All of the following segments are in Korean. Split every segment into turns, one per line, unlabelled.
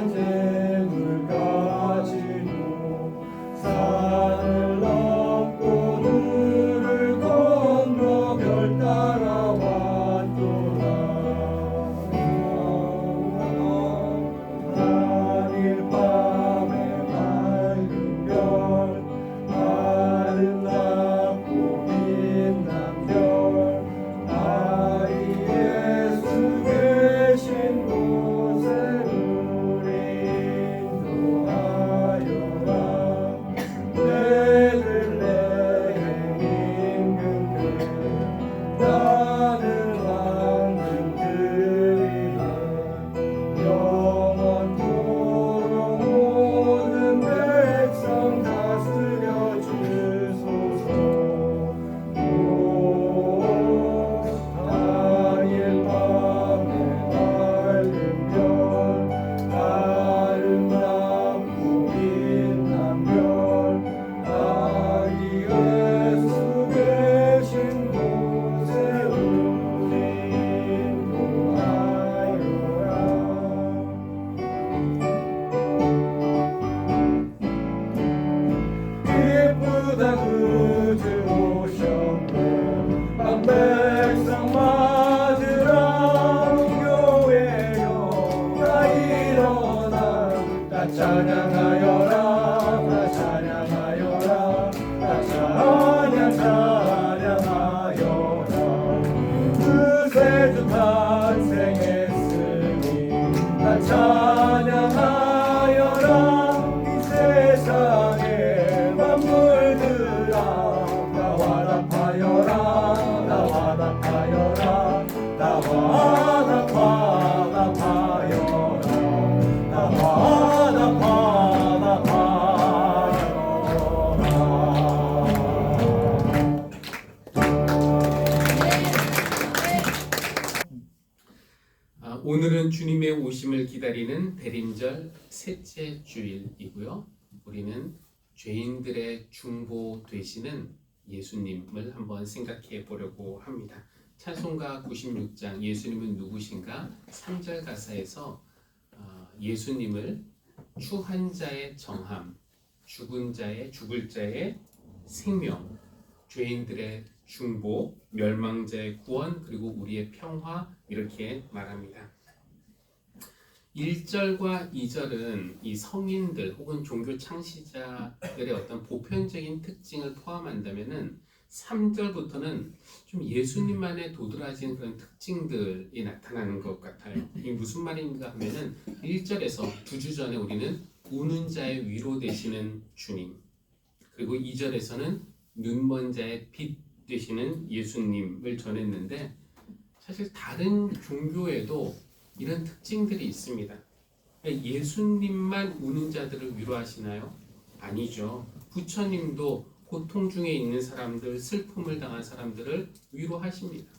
재물 가지고 산을 넘고 들을 건너 별 따라 왔도다. 한일 밤에 밝은 별 아름답고 빛난 별 아이 예수 계신 곳에 우리 인도하여라. 베들레헴 인근에 나는 왕금 드리네. 영원토록 모든 백성 다스려 주소서. 한일 밤에 밝은 별 아름답고 빛난 별 아기 예수 계신 곳에 우리 인도하여라. 기쁘다 구주 오셨네. 한 백성 맞으라. 교회여 다 일어나. 다 찬양하여라. 다 찬양하여라. 다 찬양하여라. 그새 주 탄생했으니 다 찬양하여라. 이 세상에 만물들아 다 화답하여라. 다 화답하여라. 다 화답하여라. 다 화답하여라.
오늘은 주님의 오심을 기다리는 대림절 셋째 주일이고요. 우리는 죄인들의 중보 되시는 예수님을 한번 생각해 보려고 합니다. 찬송가 96장 예수님은 누구신가 3절 가사에서 예수님을 추한 자의 정함, 죽을 자의 생명, 죄인들의 중보, 멸망자의 구원, 그리고 우리의 평화 이렇게 말합니다. 1절과 2절은 이 성인들 혹은 종교 창시자들의 어떤 보편적인 특징을 포함한다면은 3절부터는 좀 예수님만의 도드라진 그런 특징들이 나타나는 것 같아요. 이게 무슨 말인가 하면은 1절에서 2주 전에 우리는 우는 자의 위로 되시는 주님, 그리고 2절에서는 눈먼 자의 빛 되시는 예수님을 전했는데, 사실 다른 종교에도 이런 특징들이 있습니다. 예수님만 우는 자들을 위로하시나요? 아니죠. 부처님도 고통 중에 있는 사람들, 슬픔을 당한 사람들을 위로하십니다.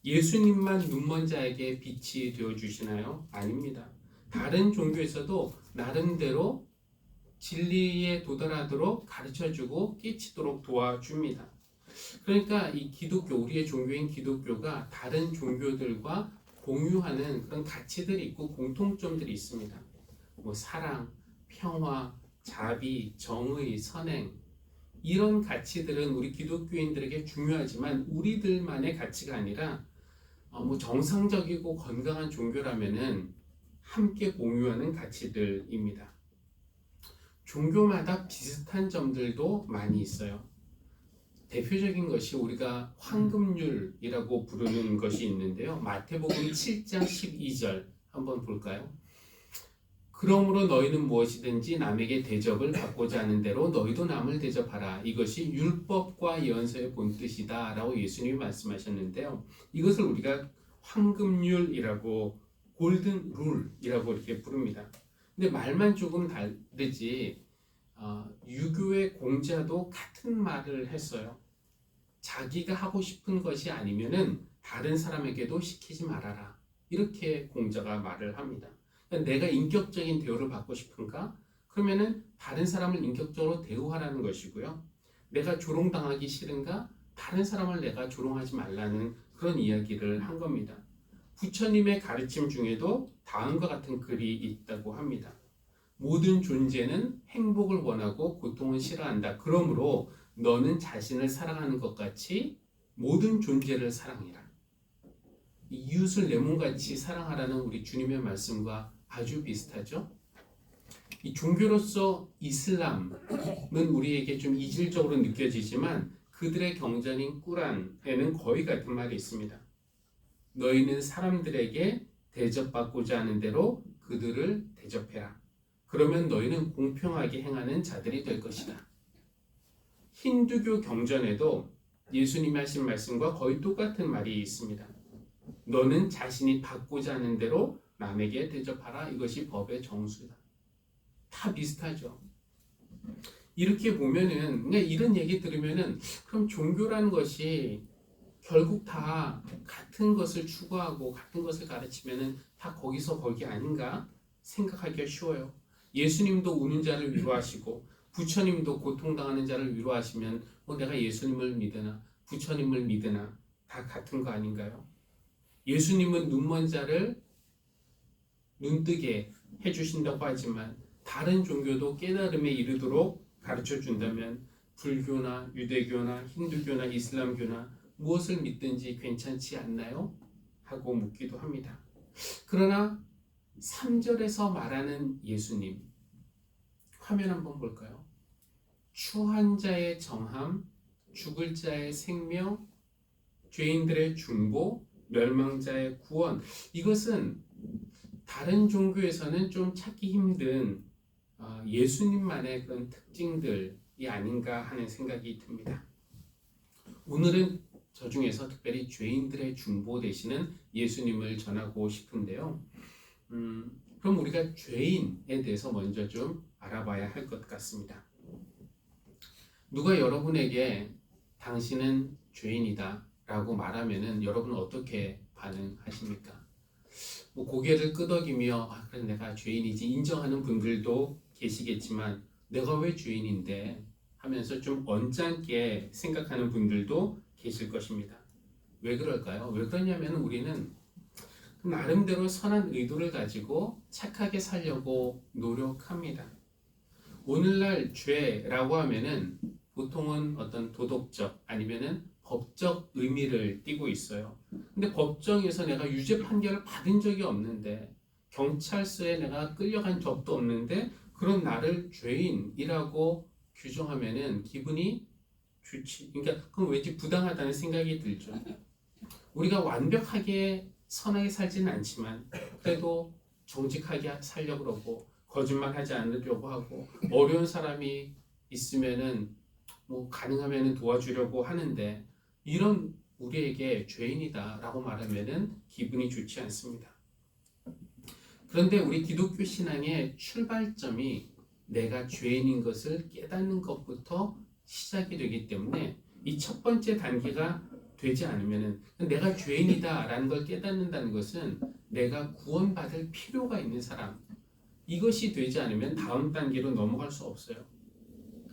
예수님만 눈먼 자에게 빛이 되어주시나요? 아닙니다. 다른 종교에서도 나름대로 진리에 도달하도록 가르쳐주고 끼치도록 도와줍니다. 그러니까 이 기독교, 우리의 종교인 기독교가 다른 종교들과 공유하는 그런 가치들이 있고 공통점들이 있습니다. 뭐 사랑, 평화, 자비, 정의, 선행, 이런 가치들은 우리 기독교인들에게 중요하지만 우리들만의 가치가 아니라 뭐 정상적이고 건강한 종교라면은 함께 공유하는 가치들입니다. 종교마다 비슷한 점들도 많이 있어요. 대표적인 것이 우리가 황금률이라고 부르는 것이 있는데요. 마태복음 7장 12절 한번 볼까요? 그러므로 너희는 무엇이든지 남에게 대접을 받고자 하는 대로 너희도 남을 대접하라. 이것이 율법과 예언서의 본뜻이다 라고 예수님이 말씀하셨는데요. 이것을 우리가 황금률이라고 골든 룰이라고 이렇게 부릅니다. 근데 말만 조금 다르지 유교의 공자도 같은 말을 했어요. 자기가 하고 싶은 것이 아니면은 다른 사람에게도 시키지 말아라. 이렇게 공자가 말을 합니다. 그러니까 내가 인격적인 대우를 받고 싶은가? 그러면은 다른 사람을 인격적으로 대우하라는 것이고요. 내가 조롱당하기 싫은가? 다른 사람을 내가 조롱하지 말라는 그런 이야기를 한 겁니다. 부처님의 가르침 중에도 다음과 같은 글이 있다고 합니다. 모든 존재는 행복을 원하고 고통을 싫어한다. 그러므로 너는 자신을 사랑하는 것 같이 모든 존재를 사랑해라. 이웃을 내 몸같이 사랑하라는 우리 주님의 말씀과 아주 비슷하죠? 이 종교로서 이슬람은 우리에게 좀 이질적으로 느껴지지만 그들의 경전인 꾸란에는 거의 같은 말이 있습니다. 너희는 사람들에게 대접받고자 하는 대로 그들을 대접해라. 그러면 너희는 공평하게 행하는 자들이 될 것이다. 힌두교 경전에도 예수님이 하신 말씀과 거의 똑같은 말이 있습니다. 너는 자신이 받고자 하는 대로 남에게 대접하라. 이것이 법의 정수다. 다 비슷하죠. 이렇게 보면은 그냥 이런 얘기 들으면은 그럼 종교라는 것이 결국 다 같은 것을 추구하고 같은 것을 가르치면은 다 거기서 거기 아닌가 생각하기가 쉬워요. 예수님도 우는 자를 위로하시고 부처님도 고통당하는 자를 위로하시면 내가 예수님을 믿으나 부처님을 믿으나 다 같은 거 아닌가요? 예수님은 눈먼 자를 눈뜨게 해주신다고 하지만 다른 종교도 깨달음에 이르도록 가르쳐 준다면 불교나 유대교나 힌두교나 이슬람교나 무엇을 믿든지 괜찮지 않나요? 하고 묻기도 합니다. 그러나 3절에서 말하는 예수님, 화면 한번 볼까요? 추한 자의 정함, 죽을 자의 생명, 죄인들의 중보, 멸망자의 구원. 이것은 다른 종교에서는 좀 찾기 힘든 예수님만의 그런 특징들이 아닌가 하는 생각이 듭니다. 오늘은 저 중에서 특별히 죄인들의 중보 되시는 예수님을 전하고 싶은데요. 그럼 우리가 죄인에 대해서 먼저 좀 알아봐야 할 것 같습니다. 누가 여러분에게 당신은 죄인이다 라고 말하면은 여러분은 어떻게 반응하십니까? 고개를 끄덕이며 그래 내가 죄인이지 인정하는 분들도 계시겠지만 내가 왜 죄인인데 하면서 좀 언짢게 생각하는 분들도 계실 것입니다. 왜 그럴까요? 왜 그러냐면 우리는 나름대로 선한 의도를 가지고 착하게 살려고 노력합니다. 오늘날 죄라고 하면은 보통은 어떤 도덕적 아니면은 법적 의미를 띠고 있어요. 근데 법정에서 내가 유죄 판결을 받은 적이 없는데 경찰서에 내가 끌려간 적도 없는데 그런 나를 죄인이라고 규정하면은 기분이 좋지. 그러니까 그럼 왠지 부당하다는 생각이 들죠. 우리가 완벽하게 선하게 살지는 않지만 그래도 정직하게 살려고 그러고 거짓말하지 않으려고 하고 어려운 사람이 있으면은 가능하면은 도와주려고 하는데 이런 우리에게 죄인이다라고 말하면은 기분이 좋지 않습니다. 그런데 우리 기독교 신앙의 출발점이 내가 죄인인 것을 깨닫는 것부터 시작이 되기 때문에 이 첫 번째 단계가 되지 않으면은 내가 죄인이다라는 걸 깨닫는다는 것은 내가 구원받을 필요가 있는 사람 이것이 되지 않으면 다음 단계로 넘어갈 수 없어요.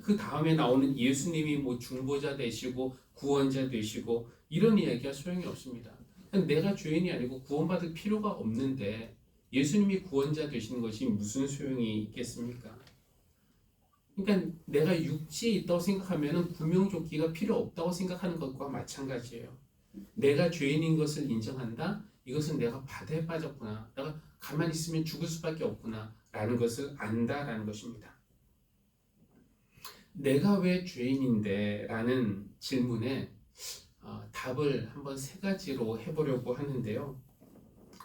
그 다음에 나오는 예수님이 중보자 되시고 구원자 되시고 이런 이야기가 소용이 없습니다. 내가 죄인이 아니고 구원받을 필요가 없는데 예수님이 구원자 되시는 것이 무슨 소용이 있겠습니까? 그러니까 내가 육지에 있다고 생각하면 구명조끼가 필요 없다고 생각하는 것과 마찬가지예요. 내가 죄인인 것을 인정한다? 이것은 내가 바다에 빠졌구나. 내가 가만히 있으면 죽을 수밖에 없구나. 라는 것을 안다라는 것입니다. 내가 왜 죄인인데? 라는 질문에 답을 한번 세 가지로 해보려고 하는데요.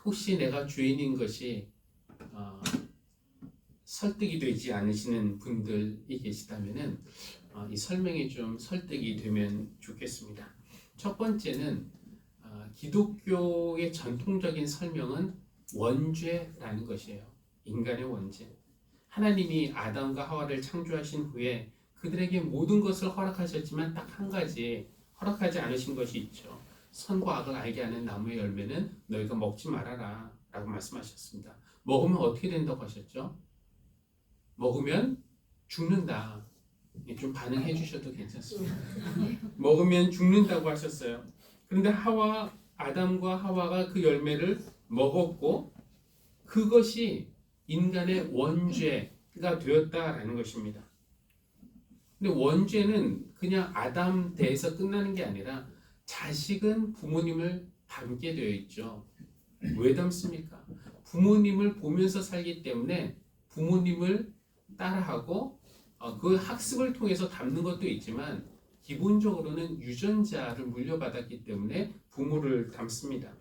혹시 내가 죄인인 것이 설득이 되지 않으시는 분들이 계시다면은 이 설명이 좀 설득이 되면 좋겠습니다. 첫 번째는 기독교의 전통적인 설명은 원죄라는 것이에요. 인간의 원죄. 하나님이 아담과 하와를 창조하신 후에 그들에게 모든 것을 허락하셨지만 딱 한 가지 허락하지 않으신 것이 있죠. 선과 악을 알게 하는 나무의 열매는 너희가 먹지 말아라 라고 말씀하셨습니다. 먹으면 어떻게 된다고 하셨죠? 먹으면 죽는다. 좀 반응해 주셔도 괜찮습니다. 먹으면 죽는다고 하셨어요. 그런데 아담과 하와가 그 열매를 먹었고 그것이 인간의 원죄가 되었다라는 것입니다. 근데 원죄는 그냥 아담 때에서 끝나는 게 아니라 자식은 부모님을 닮게 되어 있죠. 왜 닮습니까? 부모님을 보면서 살기 때문에 부모님을 따라하고 그 학습을 통해서 닮는 것도 있지만 기본적으로는 유전자를 물려받았기 때문에 부모를 닮습니다.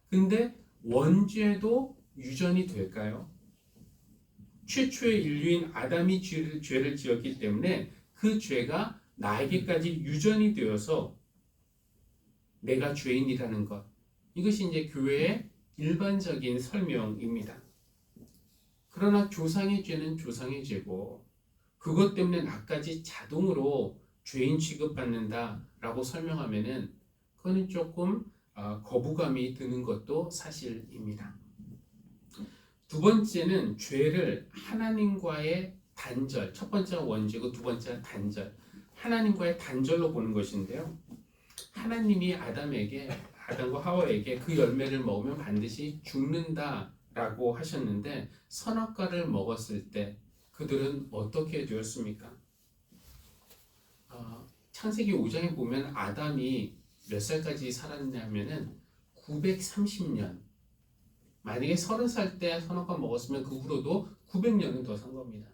근데 원죄도 유전이 될까요? 최초의 인류인 아담이 죄를 지었기 때문에 그 죄가 나에게까지 유전이 되어서 내가 죄인이라는 것. 이것이 이제 교회의 일반적인 설명입니다. 그러나 조상의 죄는 조상의 죄고 그것 때문에 나까지 자동으로 죄인 취급받는다라고 설명하면은 그거는 조금 거부감이 드는 것도 사실입니다. 두 번째는 죄를 하나님과의 단절, 첫 번째가 원죄고 두 번째가 단절, 하나님과의 단절로 보는 것인데요. 하나님이 아담과 하와에게 그 열매를 먹으면 반드시 죽는다라고 하셨는데 선악과를 먹었을 때 그들은 어떻게 되었습니까? 창세기 5장에 보면 아담이 몇 살까지 살았냐면은 930년. 만약에 30살 때 선악과 먹었으면 그 후로도 900년은 더 산 겁니다.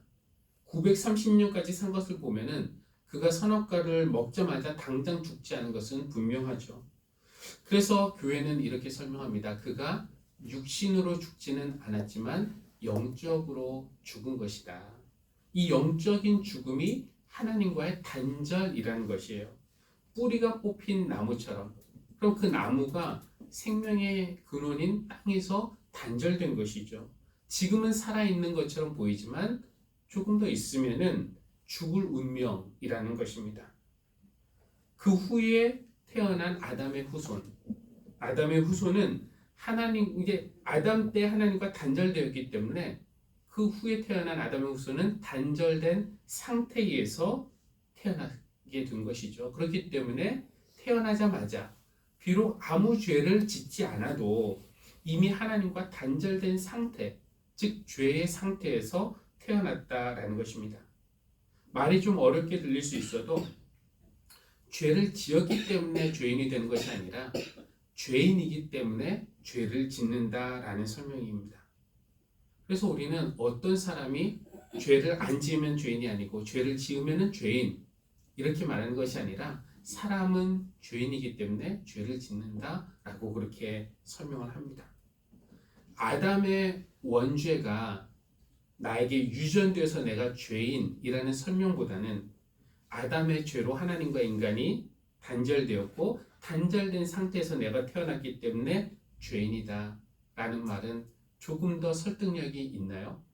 930년까지 산 것을 보면은 그가 선악과를 먹자마자 당장 죽지 않은 것은 분명하죠. 그래서 교회는 이렇게 설명합니다. 그가 육신으로 죽지는 않았지만 영적으로 죽은 것이다. 이 영적인 죽음이 하나님과의 단절이라는 것이에요. 뿌리가 뽑힌 나무처럼. 그럼 그 나무가 생명의 근원인 땅에서 단절된 것이죠. 지금은 살아있는 것처럼 보이지만 조금 더 있으면은 죽을 운명이라는 것입니다. 그 후에 태어난 아담의 후손. 아담의 후손은 이제 아담 때 하나님과 단절되었기 때문에 그 후에 태어난 아담의 후손은 단절된 상태에서 태어나게 된 것이죠. 그렇기 때문에 태어나자마자 비록 아무 죄를 짓지 않아도 이미 하나님과 단절된 상태, 즉 죄의 상태에서 태어났다라는 것입니다. 말이 좀 어렵게 들릴 수 있어도 죄를 지었기 때문에 죄인이 되는 것이 아니라 죄인이기 때문에 죄를 짓는다라는 설명입니다. 그래서 우리는 어떤 사람이 죄를 안 지으면 죄인이 아니고 죄를 지으면 죄인 이렇게 말하는 것이 아니라 사람은 죄인이기 때문에 죄를 짓는다라고 그렇게 설명을 합니다. 아담의 원죄가 나에게 유전돼서 내가 죄인이라는 설명보다는 아담의 죄로 하나님과 인간이 단절되었고 단절된 상태에서 내가 태어났기 때문에 죄인이다 라는 말은 조금 더 설득력이 있나요?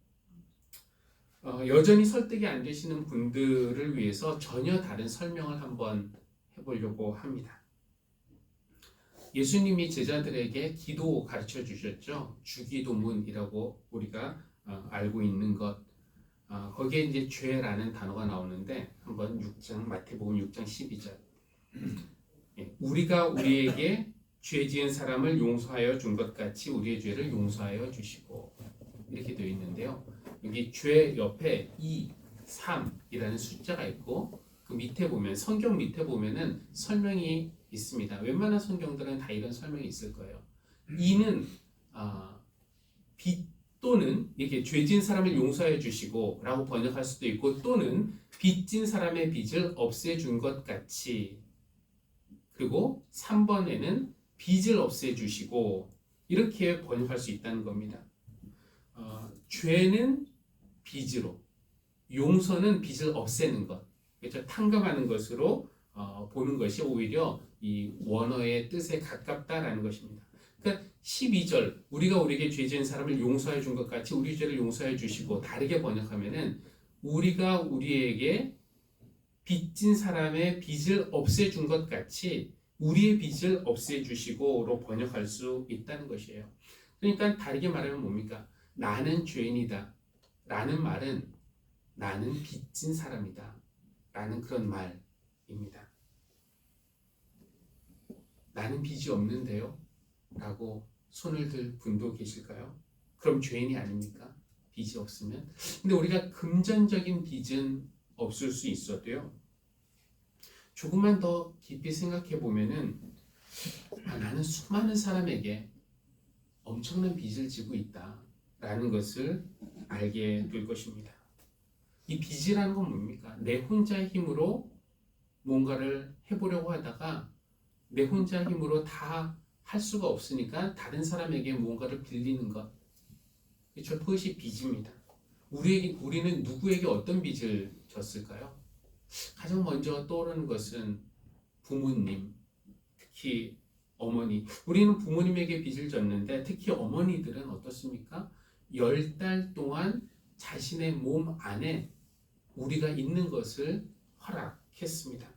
여전히 설득이 안 되시는 분들을 위해서 전혀 다른 설명을 한번 해보려고 합니다. 예수님이 제자들에게 기도 가르쳐 주셨죠. 주기도문이라고 우리가 알고 있는 것. 거기에 이제 죄라는 단어가 나오는데 한번 마태복음 6장 12절. 우리가 우리에게 죄 지은 사람을 용서하여 준 것 같이 우리의 죄를 용서하여 주시고 이렇게 되어 있는데요. 여기 죄 옆에 2, 3이라는 숫자가 있고 그 밑에 보면 성경 밑에 보면은 설명이 있습니다. 웬만한 성경들은 다 이런 설명이 있을 거예요. 2는 빚 또는 이렇게 죄진 사람을 용서해 주시고 라고 번역할 수도 있고 또는 빚진 사람의 빚을 없애준 것 같이 그리고 3번에는 빚을 없애주시고 이렇게 번역할 수 있다는 겁니다. 죄는 빚으로 용서는 빚을 없애는 것 그렇죠? 탕감하는 것으로 보는 것이 오히려 이 원어의 뜻에 가깝다라는 것입니다. 그러니까 12절 우리가 우리에게 죄 지은 사람을 용서해 준 것 같이 우리 죄를 용서해 주시고 다르게 번역하면은 우리가 우리에게 빚진 사람의 빚을 없애준 것 같이 우리의 빚을 없애주시고로 번역할 수 있다는 것이에요. 그러니까 다르게 말하면 뭡니까? 나는 죄인이다 라는 말은 나는 빚진 사람이다 라는 그런 말입니다. 나는 빚이 없는데요? 라고 손을 들 분도 계실까요? 그럼 죄인이 아닙니까? 빚이 없으면. 근데 우리가 금전적인 빚은 없을 수 있어도요, 조금만 더 깊이 생각해 보면은 나는 수많은 사람에게 엄청난 빚을 지고 있다라는 것을 알게 될 것입니다. 이 빚이라는 건 뭡니까? 내 혼자의 힘으로 뭔가를 해보려고 하다가 내 혼자 힘으로 다 할 수가 없으니까 다른 사람에게 뭔가를 빌리는 것. 그렇죠? 그것이 빚입니다. 우리는 누구에게 어떤 빚을 졌을까요? 가장 먼저 떠오르는 것은 부모님, 특히 어머니. 우리는 부모님에게 빚을 졌는데 특히 어머니들은 어떻습니까? 10달 동안 자신의 몸 안에 우리가 있는 것을 허락했습니다.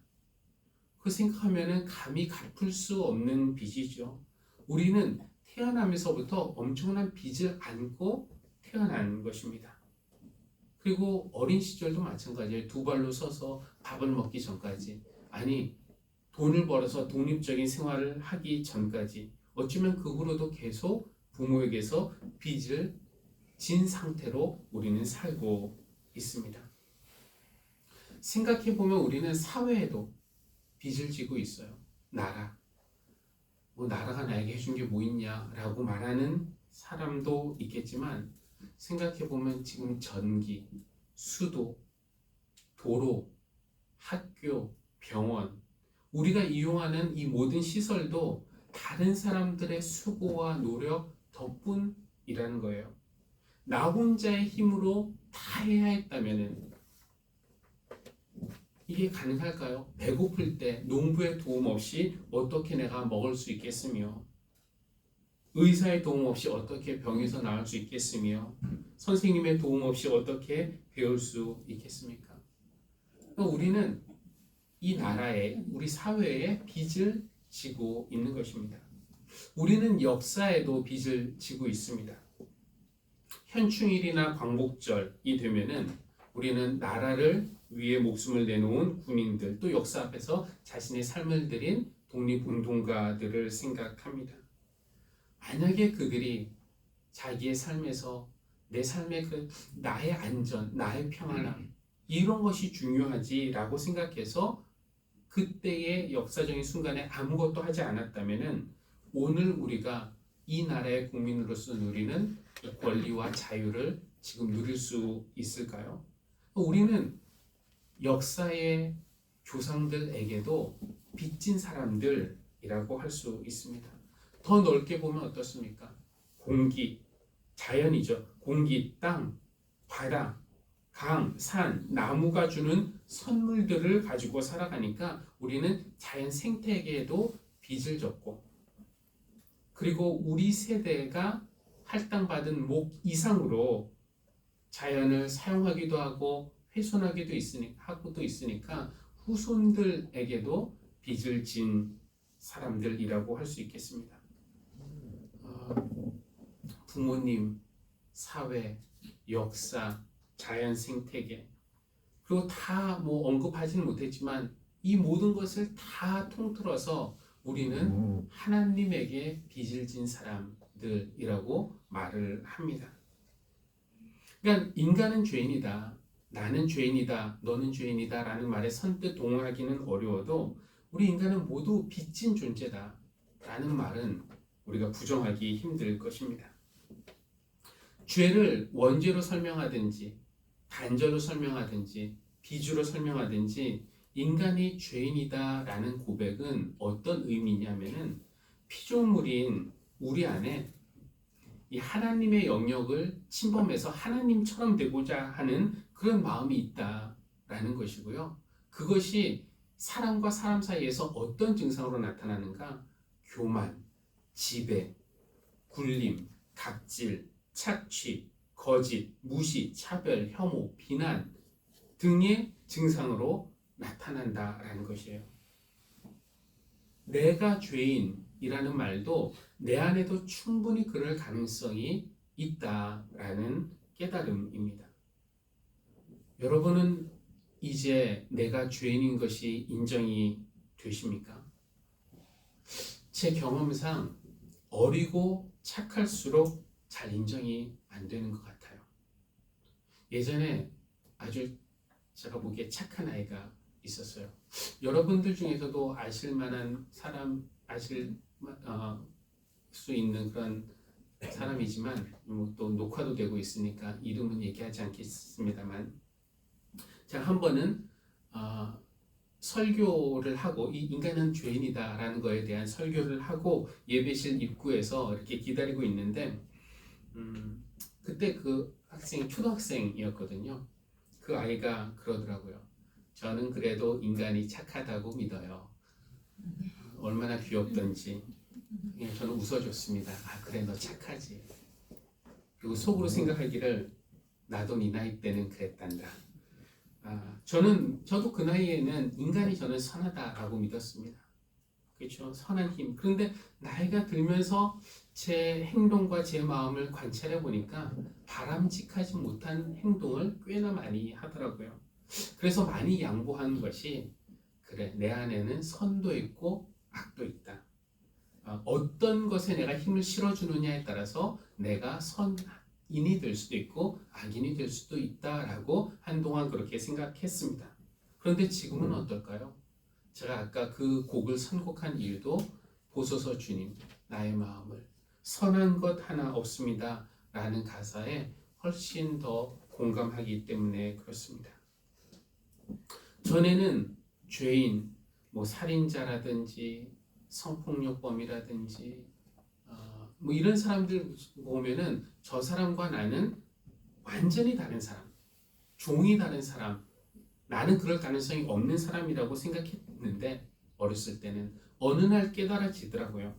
그 생각하면은 감히 갚을 수 없는 빚이죠. 우리는 태어나면서부터 엄청난 빚을 안고 태어난 것입니다. 그리고 어린 시절도 마찬가지예요. 두 발로 서서 밥을 먹기 전까지, 아니 돈을 벌어서 독립적인 생활을 하기 전까지, 어쩌면 그 후로도 계속 부모에게서 빚을 진 상태로 우리는 살고 있습니다. 생각해보면 우리는 사회에도 빚을 지고 있어요. 나라가 나에게 해준 게 뭐 있냐라고 말하는 사람도 있겠지만, 생각해보면 지금 전기, 수도, 도로, 학교, 병원, 우리가 이용하는 이 모든 시설도 다른 사람들의 수고와 노력 덕분이라는 거예요. 나 혼자의 힘으로 다 해야 했다면은 이게 가능할까요? 배고플 때 농부의 도움 없이 어떻게 내가 먹을 수 있겠으며, 의사의 도움 없이 어떻게 병에서 나을 수 있겠으며, 선생님의 도움 없이 어떻게 배울 수 있겠습니까? 우리는 이 나라에, 우리 사회에 빚을 지고 있는 것입니다. 우리는 역사에도 빚을 지고 있습니다. 현충일이나 광복절이 되면은 우리는 나라를 위해 목숨을 내놓은 군인들, 또 역사 앞에서 자신의 삶을 드린 독립운동가들을 생각합니다. 만약에 그들이 자기의 삶에서 내 삶의 나의 안전, 나의 평안함, 이런 것이 중요하지라고 생각해서 그때의 역사적인 순간에 아무것도 하지 않았다면은 오늘 우리가 이 나라의 국민으로서 누리는 권리와 자유를 지금 누릴 수 있을까요? 우리는 역사의 조상들에게도 빚진 사람들이라고 할 수 있습니다. 더 넓게 보면 어떻습니까? 공기, 자연이죠. 공기, 땅, 바다, 강, 산, 나무가 주는 선물들을 가지고 살아가니까 우리는 자연 생태계에도 빚을 졌고, 그리고 우리 세대가 할당받은 목 이상으로 자연을 사용하기도 하고 훼손하기도 있으니까 후손들에게도 빚을 진 사람들이라고 할 수 있겠습니다. 부모님, 사회, 역사, 자연 생태계, 그리고 다 언급하지는 못했지만 이 모든 것을 다 통틀어서 우리는 하나님에게 빚을 진 사람들이라고 말을 합니다. 그러니까 인간은 죄인이다, 나는 죄인이다, 너는 죄인이다 라는 말에 선뜻 동의하기는 어려워도 우리 인간은 모두 빚진 존재다 라는 말은 우리가 부정하기 힘들 것입니다. 죄를 원죄로 설명하든지 단죄로 설명하든지 비주로 설명하든지 인간이 죄인이다 라는 고백은 어떤 의미냐면은 피조물인 우리 안에 이 하나님의 영역을 침범해서 하나님처럼 되고자 하는 그런 마음이 있다라는 것이고요. 그것이 사람과 사람 사이에서 어떤 증상으로 나타나는가? 교만, 지배, 굴림, 갑질, 착취, 거짓, 무시, 차별, 혐오, 비난 등의 증상으로 나타난다라는 것이에요. 내가 죄인이라는 말도 내 안에도 충분히 그럴 가능성이 있다라는 깨달음입니다. 여러분은 이제 내가 죄인인 것이 인정이 되십니까? 제 경험상 어리고 착할수록 잘 인정이 안 되는 것 같아요. 예전에 아주 제가 보기에 착한 아이가 있었어요. 여러분들 중에서도 아실 만한 사람, 아실 수 있는 그런 사람이지만 또 녹화도 되고 있으니까 이름은 얘기하지 않겠습니다만, 제가 한 번은 설교를 하고 이 인간은 죄인이다라는 거에 대한 설교를 하고 예배실 입구에서 이렇게 기다리고 있는데 그때 그 학생이 초등학생이었거든요. 그 아이가 그러더라고요. 저는 그래도 인간이 착하다고 믿어요. 얼마나 귀엽던지. 저는 웃어줬습니다. 아, 그래, 너 착하지. 그리고 속으로 생각하기를 나도 네 나이 때는 그랬단다. 저도 그 나이에는 인간이 저는 선하다라고 믿었습니다. 그렇죠? 선한 힘. 그런데 나이가 들면서 제 행동과 제 마음을 관찰해 보니까 바람직하지 못한 행동을 꽤나 많이 하더라고요. 그래서 많이 양보한 것이, 그래, 내 안에는 선도 있고 악도 있다. 어떤 것에 내가 힘을 실어주느냐에 따라서 내가 선인이 될 수도 있고 악인이 될 수도 있다라고 한동안 그렇게 생각했습니다. 그런데 지금은 어떨까요? 제가 아까 그 곡을 선곡한 이유도 보소서 주님, 나의 마음을 선한 것 하나 없습니다 라는 가사에 훨씬 더 공감하기 때문에 그렇습니다. 전에는 죄인, 살인자라든지 성폭력범이라든지 이런 사람들 보면은 저 사람과 나는 완전히 다른 사람, 종이 다른 사람, 나는 그럴 가능성이 없는 사람이라고 생각했는데, 어렸을 때는 어느 날 깨달아지더라고요.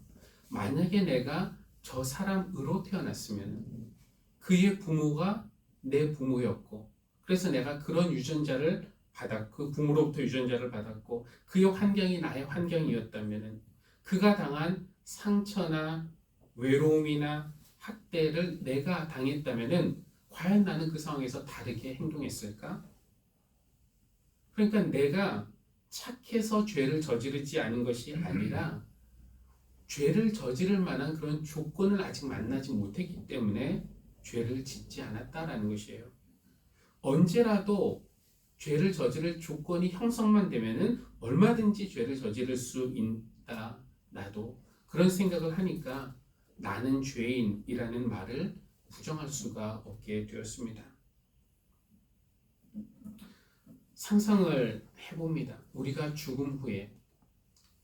만약에 내가 저 사람으로 태어났으면 그의 부모가 내 부모였고, 그래서 내가 그런 유전자를 받았고, 그 부모로부터 유전자를 받았고, 그의 환경이 나의 환경이었다면 그가 당한 상처나 외로움이나 학대를 내가 당했다면 과연 나는 그 상황에서 다르게 행동했을까? 그러니까 내가 착해서 죄를 저지르지 않은 것이 아니라 죄를 저지를 만한 그런 조건을 아직 만나지 못했기 때문에 죄를 짓지 않았다라는 것이에요. 언제라도 죄를 저지를 조건이 형성만 되면은 얼마든지 죄를 저지를 수 있다. 나도 그런 생각을 하니까 나는 죄인이라는 말을 부정할 수가 없게 되었습니다. 상상을 해봅니다. 우리가 죽음 후에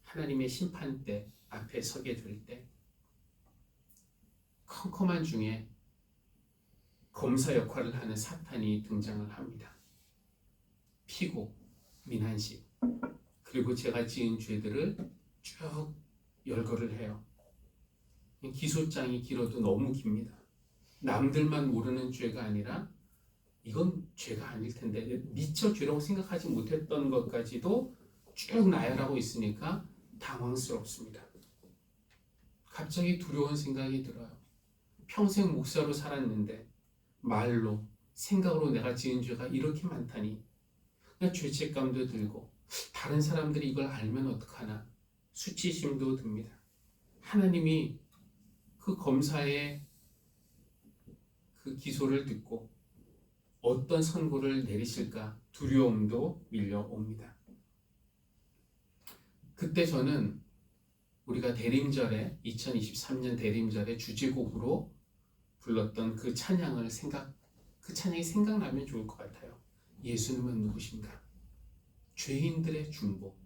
하나님의 심판대 앞에 서게 될 때 컴컴한 중에 검사 역할을 하는 사탄이 등장을 합니다. 피고, 민한식, 그리고 제가 지은 죄들을 쭉 열거를 해요. 기소장이 길어도 너무 깁니다. 남들만 모르는 죄가 아니라 이건 죄가 아닐 텐데 미처 죄라고 생각하지 못했던 것까지도 쭉 나열하고 있으니까 당황스럽습니다. 갑자기 두려운 생각이 들어요. 평생 목사로 살았는데 말로, 생각으로 내가 지은 죄가 이렇게 많다니. 죄책감도 들고 다른 사람들이 이걸 알면 어떡하나 수치심도 듭니다. 하나님이 그 검사의 그 기소를 듣고 어떤 선고를 내리실까 두려움도 밀려옵니다. 그때 저는 우리가 대림절에 2023년 대림절에 주제곡으로 불렀던 그 찬양이 생각나면 좋을 것 같아요. 예수님은 누구신가? 죄인들의 중보.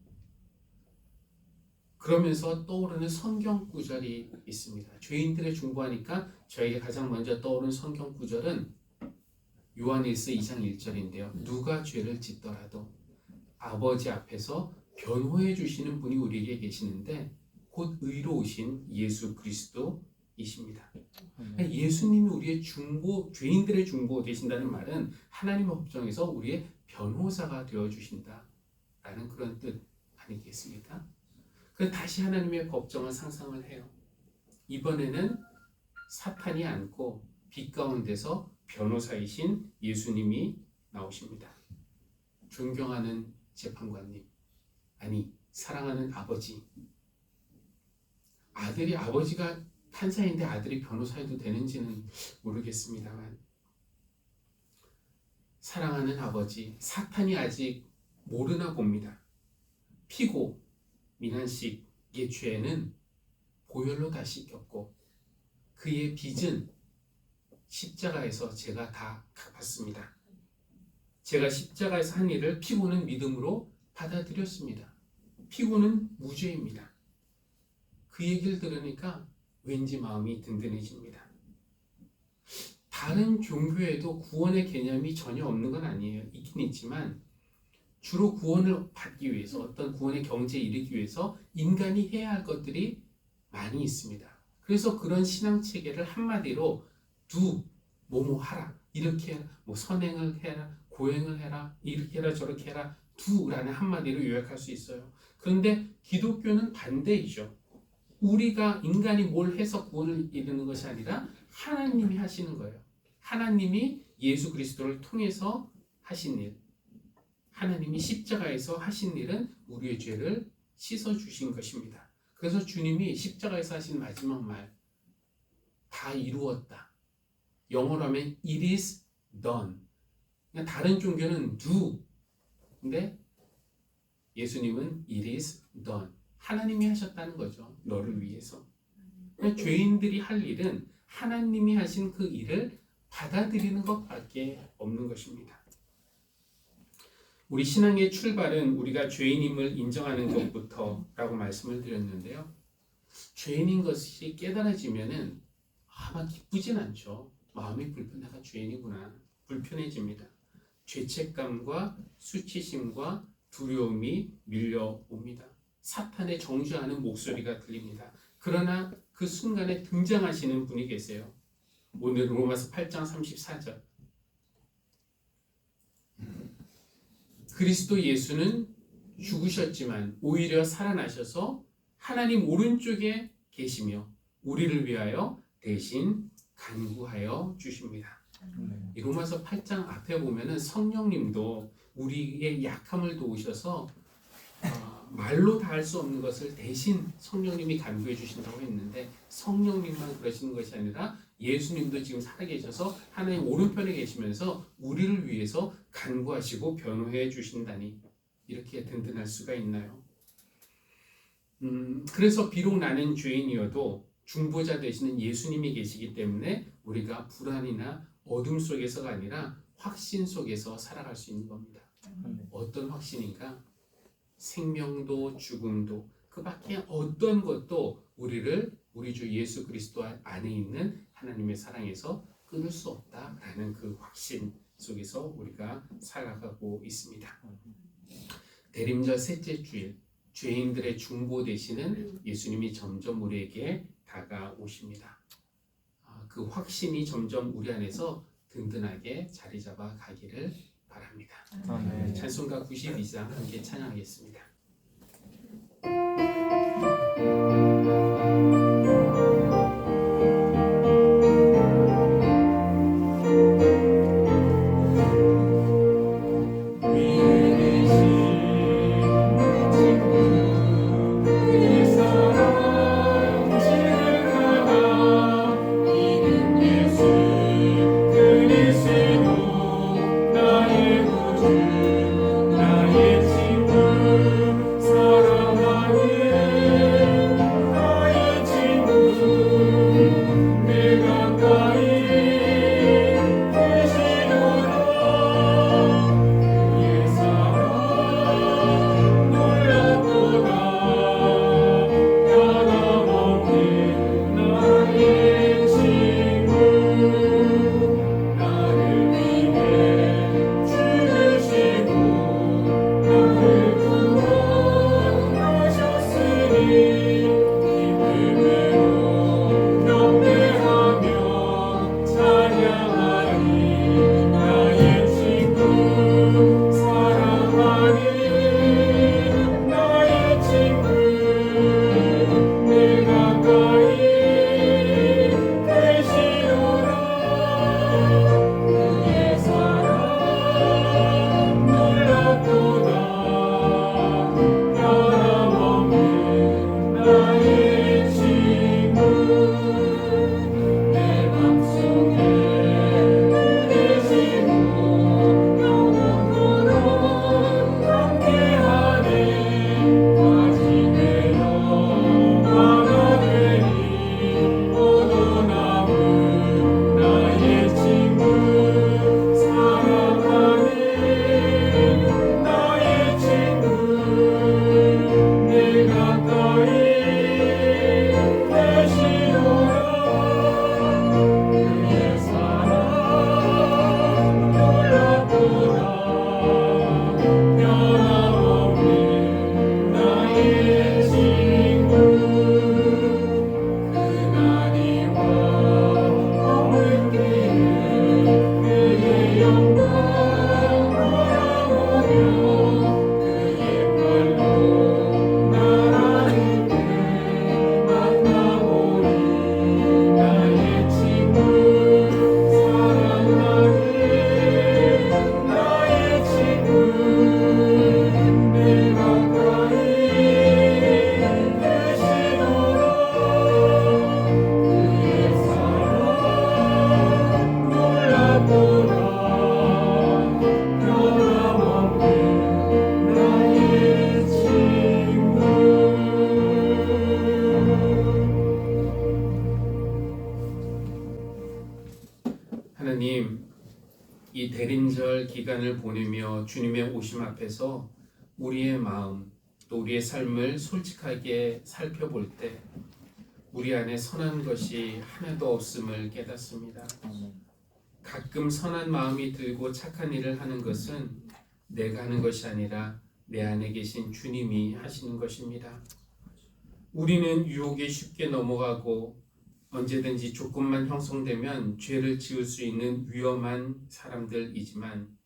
그러면서 떠오르는 성경 구절이 있습니다. 죄인들의 중보하니까 저에게 가장 먼저 떠오른 성경 구절은 요한일서 2장 1절인데요. 누가 죄를 짓더라도 아버지 앞에서 변호해 주시는 분이 우리에게 계시는데 곧 의로우신 예수 그리스도이십니다. 예수님이 우리의 중보, 죄인들의 중보 되신다는 말은 하나님의 법정에서 우리의 변호사가 되어 주신다라는 그런 뜻 아니겠습니까? 그래서 다시 하나님의 법정을 상상을 해요. 이번에는 사탄이 앉고 빛 가운데서 변호사이신 예수님이 나오십니다. 존경하는 재판관님, 아니 사랑하는 아버지, 아들이 아버지가 판사인데 아들이 변호사해도 되는지는 모르겠습니다만, 사랑하는 아버지, 사탄이 아직 모르나 봅니다. 피고 민한식의 죄는 보혈로 다 씻겼고 그의 빚은 십자가에서 제가 다 갚았습니다. 제가 십자가에서 한 일을 피고는 믿음으로 받아들였습니다. 피고는 무죄입니다. 그 얘기를 들으니까 왠지 마음이 든든해집니다. 다른 종교에도 구원의 개념이 전혀 없는 건 아니에요. 있긴 있지만 주로 구원을 받기 위해서, 어떤 구원의 경지에 이르기 위해서 인간이 해야 할 것들이 많이 있습니다. 그래서 그런 신앙 체계를 한마디로 뭐뭐 하라, 이렇게 해라, 뭐 선행을 해라, 고행을 해라, 이렇게 해라, 저렇게 해라, 라는 한마디로 요약할 수 있어요. 그런데 기독교는 반대이죠. 우리가 인간이 뭘 해서 구원을 이루는 것이 아니라 하나님이 하시는 거예요. 하나님이 예수 그리스도를 통해서 하신 일, 하나님이 십자가에서 하신 일은 우리의 죄를 씻어주신 것입니다. 그래서 주님이 십자가에서 하신 마지막 말, 다 이루었다. 영어로 하면 it is done. 그러니까 다른 종교는 do, 근데 예수님은 it is done. 하나님이 하셨다는 거죠. 너를 위해서. 그러니까 죄인들이 할 일은 하나님이 하신 그 일을 받아들이는 것밖에 없는 것입니다. 우리 신앙의 출발은 우리가 죄인임을 인정하는 것부터라고 말씀을 드렸는데요. 죄인인 것이 깨달아지면은 아마 기쁘진 않죠. 마음이 내가 죄인이구나. 불편해집니다. 죄책감과 수치심과 두려움이 밀려옵니다. 사탄의 정죄하는 목소리가 들립니다. 그러나 그 순간에 등장하시는 분이 계세요. 오늘 로마서 8장 34절. 그리스도 예수는 죽으셨지만 오히려 살아나셔서 하나님 오른쪽에 계시며 우리를 위하여 대신 간구하여 주십니다. 이 로마서 8장 앞에 보면은 성령님도 우리의 약함을 도우셔서 말로 다 할 수 없는 것을 대신 성령님이 간구해 주신다고 했는데, 성령님만 그러시는 것이 아니라 예수님도 지금 살아계셔서 하나님 오른편에 계시면서 우리를 위해서 간구하시고 변호해 주신다니 이렇게 든든할 수가 있나요? 그래서 비록 나는 죄인이어도 중보자 되시는 예수님이 계시기 때문에 우리가 불안이나 어둠 속에서가 아니라 확신 속에서 살아갈 수 있는 겁니다. 어떤 확신인가? 생명도 죽음도 그 밖에 어떤 것도 우리를 우리 주 예수 그리스도 안에 있는 하나님의 사랑에서 끊을 수 없다라는 그 확신 속에서 우리가 살아가고 있습니다. 대림절 셋째 주일, 죄인들의 중보 되시는 예수님이 점점 우리에게 다가오십니다. 그 확신이 점점 우리 안에서 든든하게 자리 잡아 가기를 바랍니다.
아멘.
찬송가 92장 함께 찬양하겠습니다.
나의 친구 사랑하는
달 기간을 보내며 주님의 오심 앞에서 우리의 마음 또 우리의 삶을 솔직하게 살펴볼 때 우리 안에 선한 것이 하나도 없음을 깨닫습니다. 가끔 선한 마음이 들고 착한 일을 하는 것은 내가 하는 것이 아니라 내 안에 계신 주님이 하시는 것입니다. 우리는 유혹에 쉽게 넘어가고 언제든지 조건만 형성되면 죄를 지을 수 있는 위험한 사람들이지만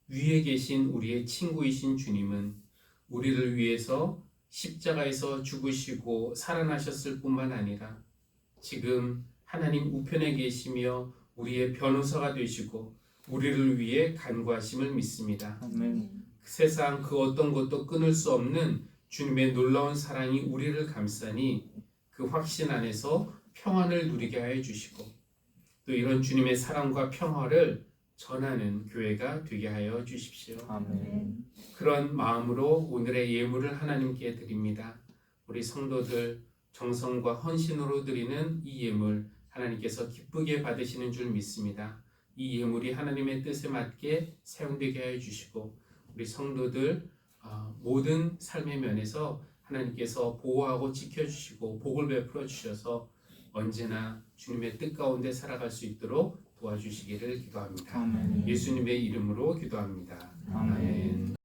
위에 계신 우리의 친구이신 주님은 우리를 위해서 십자가에서 죽으시고 살아나셨을 뿐만 아니라 지금 하나님 우편에 계시며 우리의 변호사가 되시고 우리를 위해 간구하심을 믿습니다.
아멘.
세상 그 어떤 것도 끊을 수 없는 주님의 놀라운 사랑이 우리를 감싸니 그 확신 안에서 평안을 누리게 하여 주시고 또 이런 주님의 사랑과 평화를 전하는 교회가 되게 하여 주십시오.
아멘.
그런 마음으로 오늘의 예물을 하나님께 드립니다. 우리 성도들 정성과 헌신으로 드리는 이 예물 하나님께서 기쁘게 받으시는 줄 믿습니다. 이 예물이 하나님의 뜻에 맞게 사용되게 하여 주시고 우리 성도들 모든 삶의 면에서 하나님께서 보호하고 지켜주시고 복을 베풀어 주셔서 언제나 주님의 뜻 가운데 살아갈 수 있도록 도와주시기를 기도합니다.
아멘.
예수님의 이름으로 기도합니다.
아멘.
아멘.